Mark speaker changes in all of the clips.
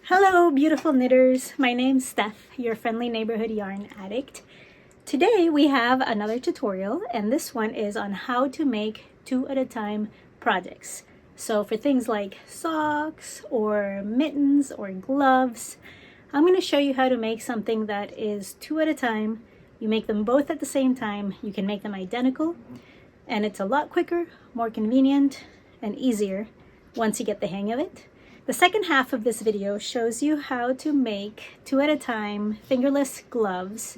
Speaker 1: Hello, beautiful knitters. My name's Steph, your friendly neighborhood yarn addict. Today we have another tutorial, and this one is on how to make two at a time projects. So for things like socks or mittens or gloves, I'm going to show you how to make something that is two at a time. You make them both at the same time. You can make them identical, and it's a lot quicker, more convenient, and easier once you get the hang of it. The second half of this video shows you how to make two at a time fingerless gloves,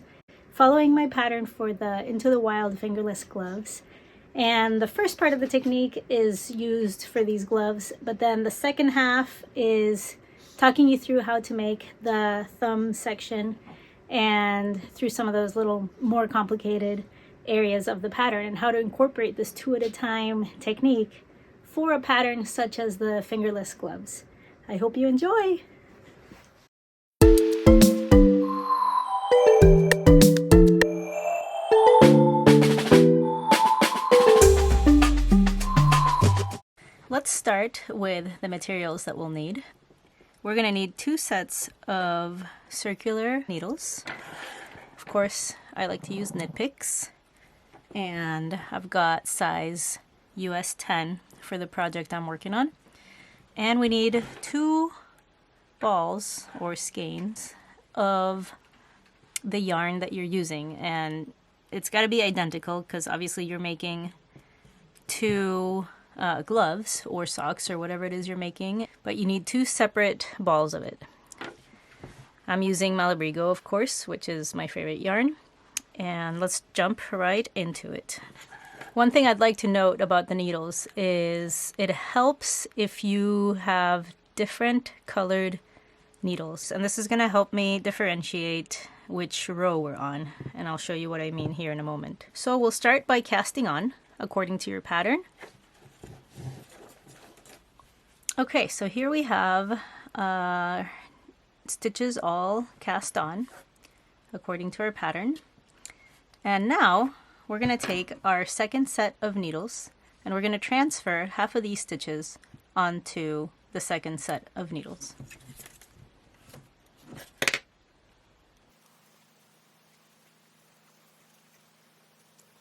Speaker 1: following my pattern for the Into the Wild fingerless gloves. And the first part of the technique is used for these gloves, but then the second half is talking you through how to make the thumb section and through some of those little more complicated areas of the pattern and how to incorporate this two at a time technique for a pattern such as the fingerless gloves. I hope you enjoy! Let's start with the materials that we'll need. We're going to need 2 sets of circular needles. Of course, I like to use knit picks, and I've got size US 10 for the project I'm working on. And we need 2 balls or skeins of the yarn that you're using, and it's got to be identical because obviously you're making 2 gloves or socks or whatever it is you're making, but you need 2 separate balls of it. I'm using Malabrigo, of course, which is my favorite yarn, and let's jump right into it. One thing I'd like to note about the needles is it helps if you have different colored needles, and this is going to help me differentiate which row we're on, and I'll show you what I mean here in a moment. So we'll start by casting on according to your pattern. Okay, so here we have stitches all cast on according to our pattern, and now we're going to take our second set of needles and we're going to transfer half of these stitches onto the second set of needles.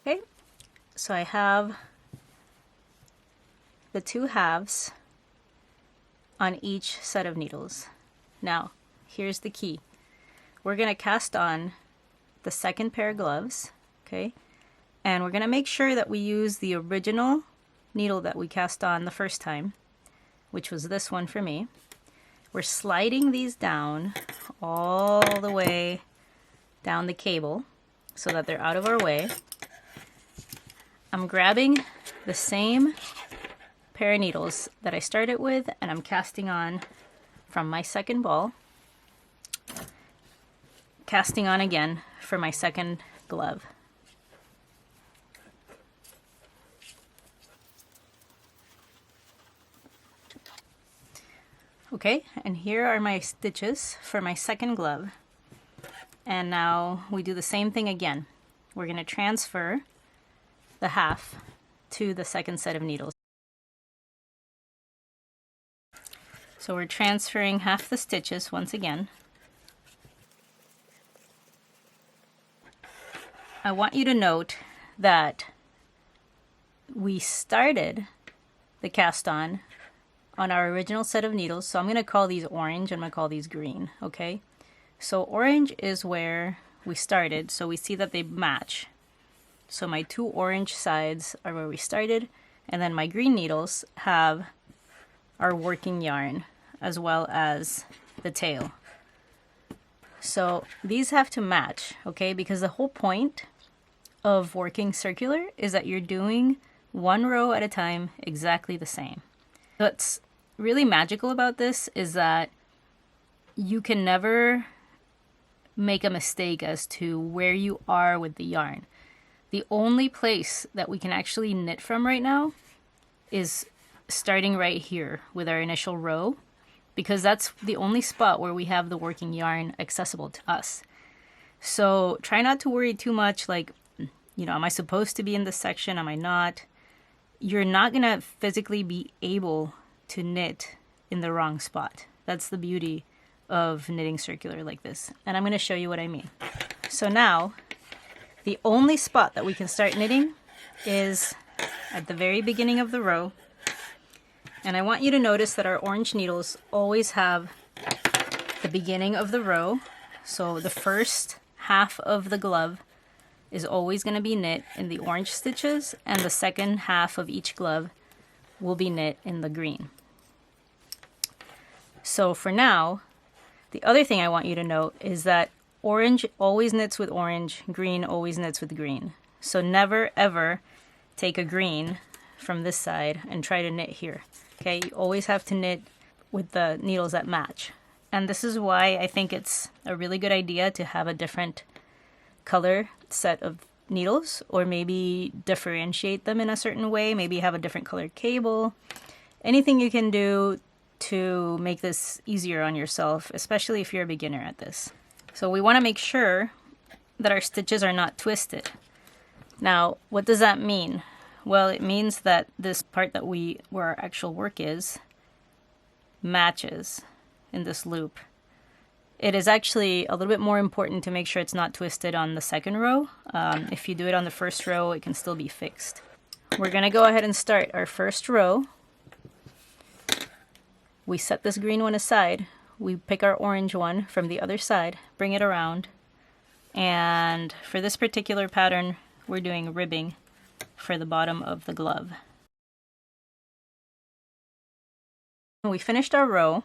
Speaker 1: Okay, so I have the 2 halves on each set of needles. Now, here's the key. We're going to cast on the second pair of gloves, okay? And we're going to make sure that we use the original needle that we cast on the first time, which was this one for me. We're sliding these down all the way down the cable so that they're out of our way. I'm grabbing the same pair of needles that I started with, and I'm casting on from my second ball, casting on again for my second glove. Okay, and here are my stitches for my second glove. And now we do the same thing again. We're going to transfer the half to the second set of needles. So we're transferring half the stitches once again. I want you to note that we started the cast on our original set of needles, so I'm going to call these orange and I'm going to call these green, okay? So orange is where we started, so we see that they match. So my 2 orange sides are where we started, and then my green needles have our working yarn as well as the tail. So these have to match, okay? Because the whole point of working circular is that you're doing 1 row at a time exactly the same. What's really magical about this is that you can never make a mistake as to where you are with the yarn. The only place that we can actually knit from right now is starting right here with our initial row, because that's the only spot where we have the working yarn accessible to us. So try not to worry too much, like, you know, am I supposed to be in this section? Am I not? You're not going to physically be able to knit in the wrong spot. That's the beauty of knitting circular like this. And I'm going to show you what I mean. So now, the only spot that we can start knitting is at the very beginning of the row. And I want you to notice that our orange needles always have the beginning of the row. So the first half of the glove is always going to be knit in the orange stitches, and the second half of each glove will be knit in the green. So for now, the other thing I want you to note is that orange always knits with orange, green always knits with green. So never ever take a green from this side and try to knit here. Okay, you always have to knit with the needles that match. And this is why I think it's a really good idea to have a different color set of needles, or maybe differentiate them in a certain way, maybe have a different colored cable. Anything you can do to make this easier on yourself, especially if you're a beginner at this. So we want to make sure that our stitches are not twisted. Now, what does that mean? Well, it means that this part that where our actual work is matches in this loop. It is actually a little bit more important to make sure it's not twisted on the second row. If you do it on the first row, it can still be fixed. We're going to go ahead and start our first row. We set this green one aside. We pick our orange one from the other side, bring it around. And for this particular pattern, we're doing ribbing for the bottom of the glove. We finished our row.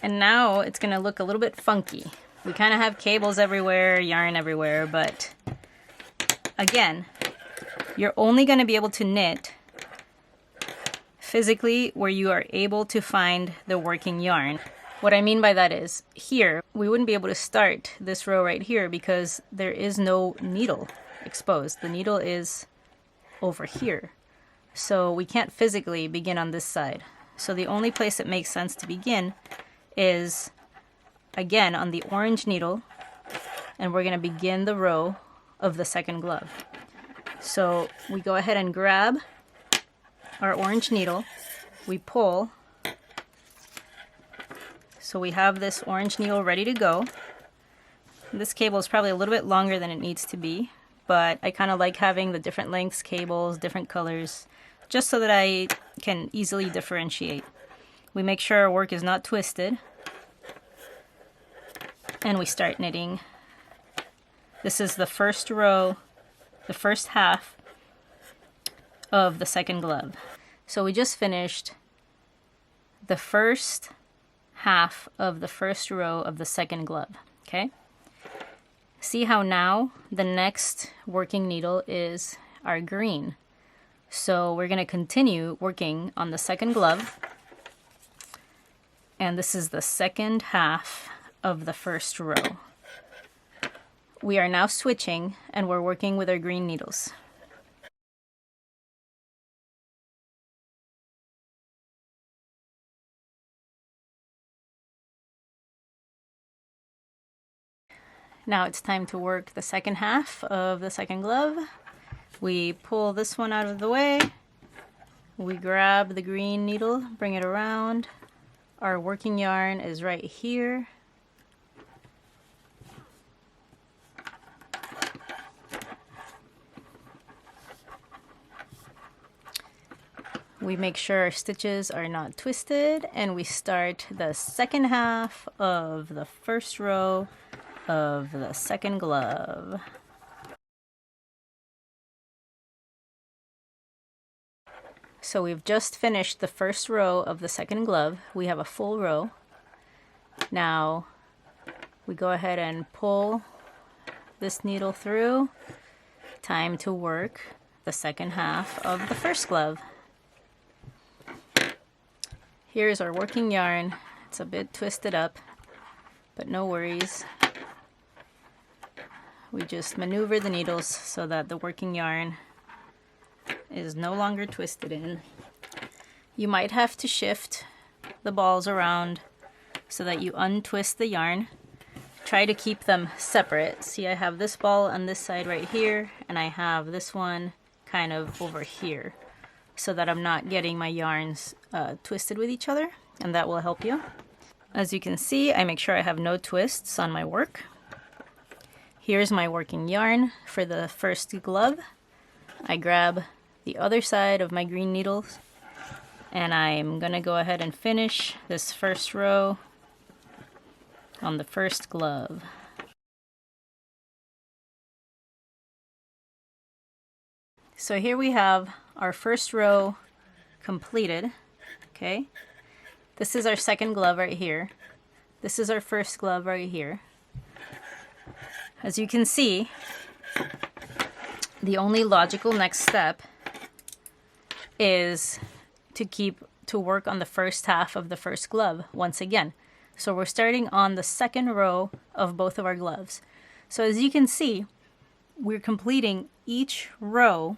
Speaker 1: And now it's going to look a little bit funky. We kind of have cables everywhere, yarn everywhere, but again, you're only going to be able to knit physically where you are able to find the working yarn. What I mean by that is, here, we wouldn't be able to start this row right here because there is no needle exposed. The needle is over here. So we can't physically begin on this side. So the only place it makes sense to begin is, again, on the orange needle, and we're going to begin the row of the second glove. So we go ahead and grab our orange needle, we pull, so we have this orange needle ready to go. This cable is probably a little bit longer than it needs to be, but I kind of like having the different lengths cables, different colors, just so that I can easily differentiate. We make sure our work is not twisted, and we start knitting. This is the first row, the first half of the second glove. So we just finished the first half of the first row of the second glove, okay? See how now the next working needle is our green. So we're going to continue working on the second glove. And this is the second half of the first row. We are now switching and we're working with our green needles. Now it's time to work the second half of the second glove. We pull this one out of the way. We grab the green needle, bring it around. Our working yarn is right here. We make sure our stitches are not twisted, and we start the second half of the first row of the second glove. So we've just finished the first row of the second glove. We have a full row. Now we go ahead and pull this needle through. Time to work the second half of the first glove. Here's our working yarn. It's a bit twisted up, but no worries. We just maneuver the needles so that the working yarn is no longer twisted in. You might have to shift the balls around so that you untwist the yarn. Try to keep them separate. See, I have this ball on this side right here, and I have this one kind of over here, so that I'm not getting my yarns twisted with each other, and that will help you. As you can see, I make sure I have no twists on my work. Here's my working yarn for the first glove. I grab the other side of my green needles and I'm gonna go ahead and finish this first row on the first glove. So here we have our first row completed, okay? This is our second glove right here. This is our first glove right here. As you can see, the only logical next step is to work on the first half of the first glove once again. So we're starting on the second row of both of our gloves. So as you can see, we're completing each row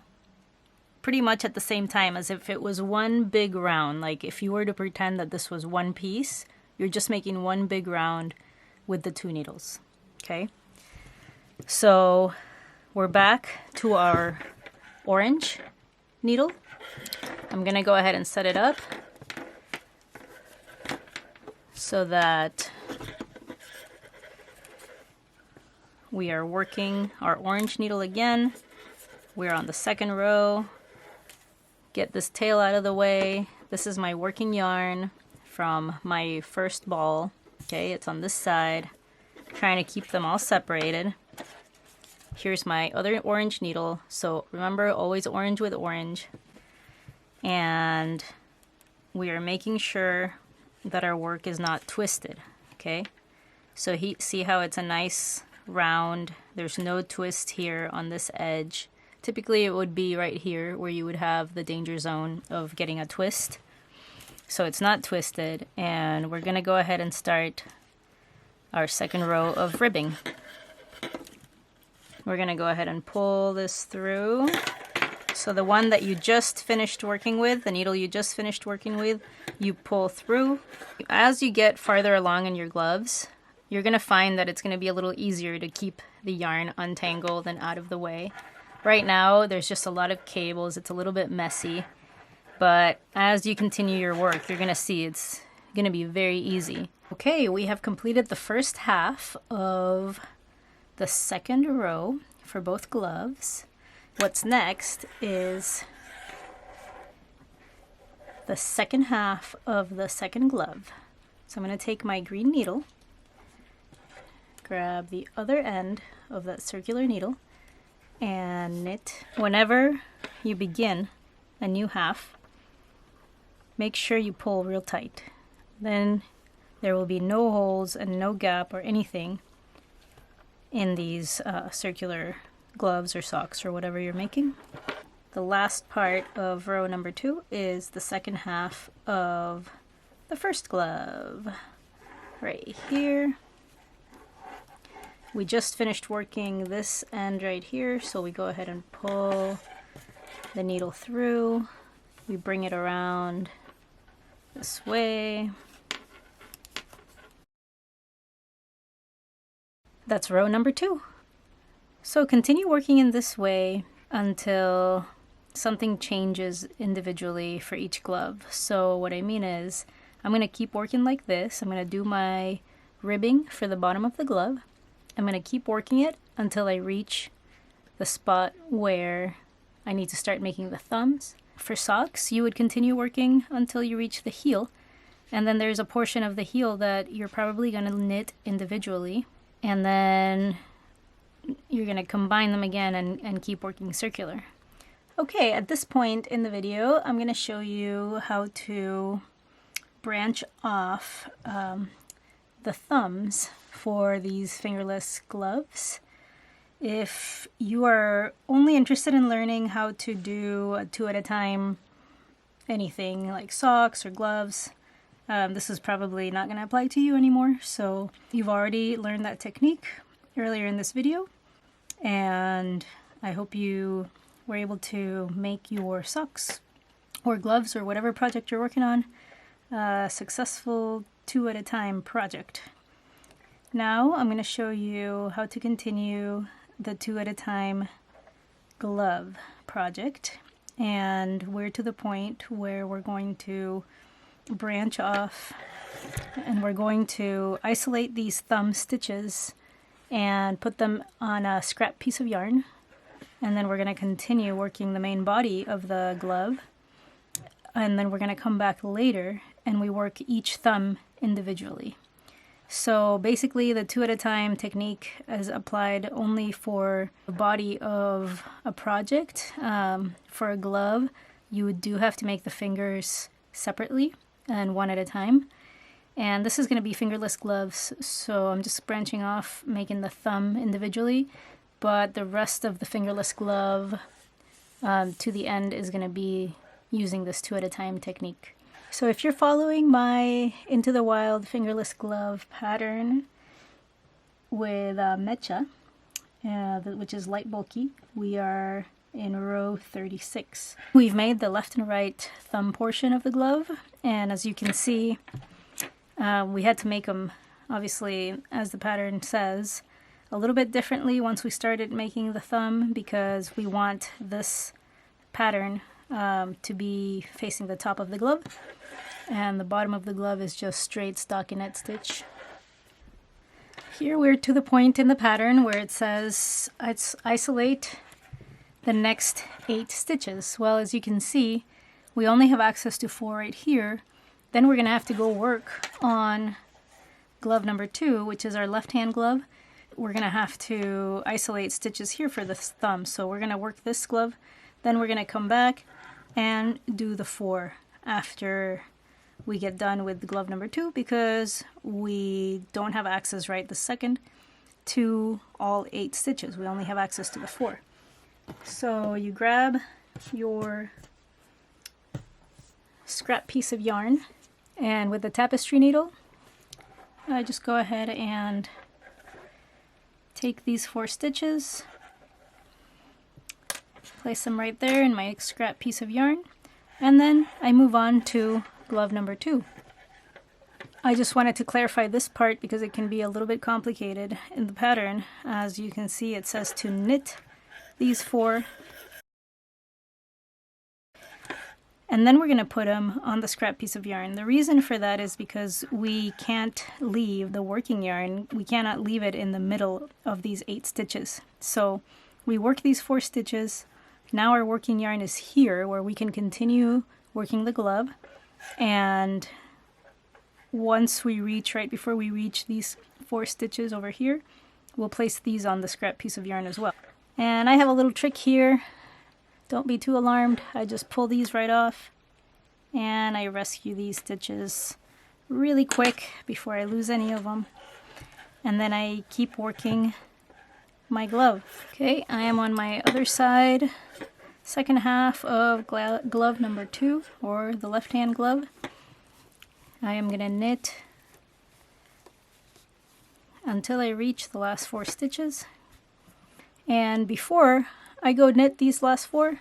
Speaker 1: pretty much at the same time, as if it was one big round. Like if you were to pretend that this was one piece, you're just making one big round with the 2 needles, okay? So we're back to our orange needle. I'm gonna go ahead and set it up so that we are working our orange needle again. We're on the second row. Get this tail out of the way. This is my working yarn from my first ball. Okay, it's on this side. Trying to keep them all separated. Here's my other orange needle. So remember, always orange with orange. And we are making sure that our work is not twisted, okay? So see how it's a nice round. There's no twist here on this edge. Typically it would be right here where you would have the danger zone of getting a twist. So it's not twisted, and we're gonna go ahead and start our second row of ribbing. We're gonna go ahead and pull this through. So the one that you just finished working with, the needle you just finished working with, you pull through. As you get farther along in your gloves, you're gonna find that it's gonna be a little easier to keep the yarn untangled and out of the way. Right now, there's just a lot of cables. It's a little bit messy, but as you continue your work, you're gonna see it's gonna be very easy. Okay, we have completed the first half of the second row for both gloves. What's next is the second half of the second glove. So I'm gonna take my green needle, grab the other end of that circular needle, and knit. Whenever you begin a new half, make sure you pull real tight. Then there will be no holes and no gap or anything in these circular gloves or socks or whatever you're making. The last part of row number 2 is the second half of the first glove. Right here. We just finished working this end right here, so we go ahead and pull the needle through. We bring it around this way. That's row number 2. So continue working in this way until something changes individually for each glove. So what I mean is, I'm going to keep working like this. I'm going to do my ribbing for the bottom of the glove. I'm going to keep working it until I reach the spot where I need to start making the thumbs. For socks, you would continue working until you reach the heel, and then there's a portion of the heel that you're probably going to knit individually, and then you're going to combine them again and keep working circular. Okay, at this point in the video, I'm going to show you how to branch off the thumbs for these fingerless gloves. If you are only interested in learning how to do a 2 at a time anything like socks or gloves, this is probably not going to apply to you anymore. So you've already learned that technique earlier in this video, and I hope you were able to make your socks or gloves or whatever project you're working on a successful 2 at a time project. Now I'm going to show you how to continue the 2 at a time glove project, and we're to the point where we're going to branch off and we're going to isolate these thumb stitches and put them on a scrap piece of yarn. And then we're going to continue working the main body of the glove. And then we're going to come back later and we work each thumb individually. So basically the 2 at a time technique is applied only for the body of a project. For a glove, you do have to make the fingers separately and 1 at a time. And this is going to be fingerless gloves, so I'm just branching off, making the thumb individually, but the rest of the fingerless glove to the end is going to be using this 2 at a time technique. So if you're following my Into the Wild fingerless glove pattern with mecha, which is light bulky, we are in row 36. We've made the left and right thumb portion of the glove, and as you can see, we had to make them, obviously, as the pattern says, a little bit differently once we started making the thumb, because we want this pattern to be facing the top of the glove, and the bottom of the glove is just straight stockinette stitch. Here we're to the point in the pattern where it says isolate the next 8 stitches. Well, as you can see, we only have access to 4 right here. Then we're going to have to go work on glove number 2, which is our left hand glove. We're going to have to isolate stitches here for this thumb. So we're going to work this glove, then we're going to come back and do the 4 after we get done with glove number 2, because we don't have access right this second to all 8 stitches. We only have access to the 4. So you grab your scrap piece of yarn, and with the tapestry needle, I just go ahead and take these 4 stitches, place them right there in my scrap piece of yarn, and then I move on to glove number 2. I just wanted to clarify this part because it can be a little bit complicated in the pattern. As you can see, it says to knit these 4, and then we're going to put them on the scrap piece of yarn. The reason for that is because we can't leave the working yarn, we cannot leave it in the middle of these 8 stitches. So we work these 4 stitches. Now our working yarn is here where we can continue working the glove, and once we reach, right before we reach these 4 stitches over here, we'll place these on the scrap piece of yarn as well. And I have a little trick here. Don't be too alarmed. I just pull these right off and I rescue these stitches really quick before I lose any of them. And then I keep working my glove. Okay, I am on my other side, second half of glove number 2, or the left hand glove. I am going to knit until I reach the last 4 stitches. And before I go knit these last 4,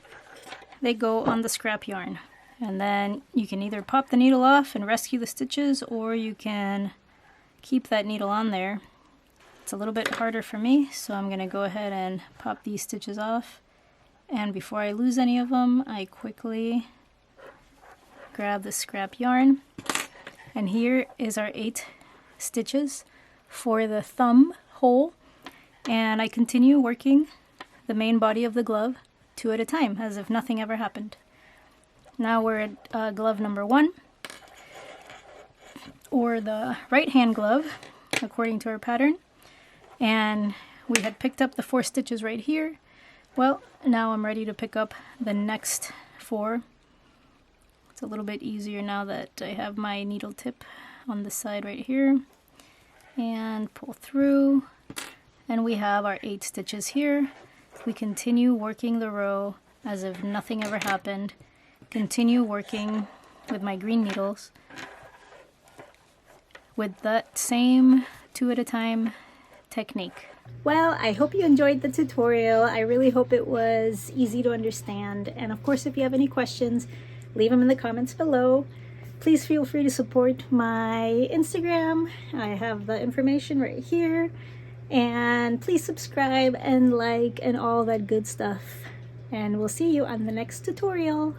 Speaker 1: they go on the scrap yarn. And then you can either pop the needle off and rescue the stitches, or you can keep that needle on there. It's a little bit harder for me, so I'm going to go ahead and pop these stitches off. And before I lose any of them, I quickly grab the scrap yarn. And here is our 8 stitches for the thumb hole. And I continue working the main body of the glove 2 at a time, as if nothing ever happened. Now we're at glove number 1, or the right hand glove, according to our pattern. And we had picked up the 4 stitches right here. Well, now I'm ready to pick up the next 4. It's a little bit easier now that I have my needle tip on the side right here. And pull through, and we have our 8 stitches here. We continue working the row as if nothing ever happened. Continue working with my green needles with that same 2 at a time technique. Well, I hope you enjoyed the tutorial. I really hope it was easy to understand. And of course, if you have any questions, leave them in the comments below. Please feel free to support my Instagram. I have the information right here. And please subscribe and like and all that good stuff. And we'll see you on the next tutorial.